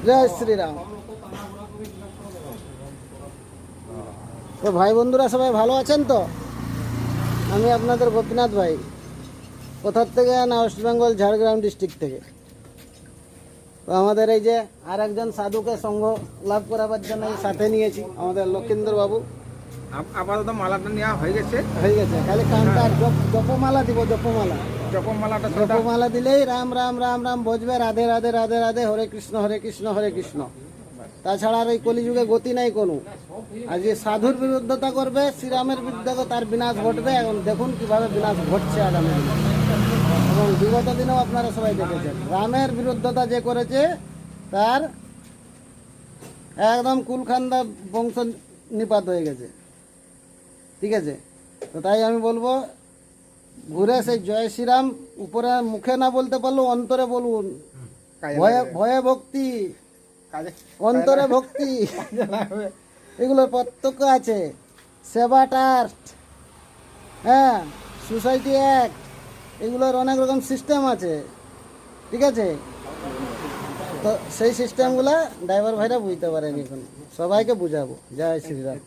জয় শ্রীরাম। তো ভাই বন্ধুরা সবাই ভালো আছেন তো? আমি আপনাদের গোপীনাথ ভাই। কোথার থেকে? না, ওয়েস্ট বেঙ্গল, ঝাড়গ্রাম ডিস্ট্রিক্ট থেকে। তো আমাদের এই যে আর একজন সাধুকে সঙ্গ লাভ করাবার জন্য সাথে নিয়েছি, আমাদের লক্ষিন্দর বাবু। আপাতত মালাটা নেওয়া হয়ে গেছে। খালি কানটা জপমালা দিব, জপমালা। জপমালা দিলেই রাম রাম রাম রাম বজবে, রাধে রাধে রাধে রাধে, হরে কৃষ্ণ হরে কৃষ্ণ হরে কৃষ্ণ। তাছাড়া আর এই কলিযুগে গতি নাই কোনো। আর যে সাধুর বিরুদ্ধতা করবে, শ্রীরামের বিরুদ্ধে তার বিনাশ ঘটবে। এখন দেখুন কিভাবে বিনাশ ঘটছে আগামী দিনে। এবং বিগত দিনেও আপনারা সবাই দেখেছেন, রামের বিরুদ্ধতা যে করেছে তার একদম কুলখান্দা বংশ নিপাত হয়ে গেছে। ঠিক আছে? তো তাই আমি বলবো, ঘুরে সেই জয় শ্রীরাম উপরে মুখে না বলতে পারলেও অন্তরে বলুন। ভয়ে ভয়ে ভক্তি, অন্তরে ভক্তি, এগুলোর পার্থক্য আছে। সেবা ট্রাস্ট, হ্যাঁ, সোসাইটি অ্যাক্ট, এগুলোর অনেক রকম সিস্টেম আছে। ঠিক আছে? তো সেই সিস্টেমগুলো ড্রাইভার ভাইরা বুঝতে পারেনি এখন। সবাইকে বুঝাবো। জয় শ্রীরাম।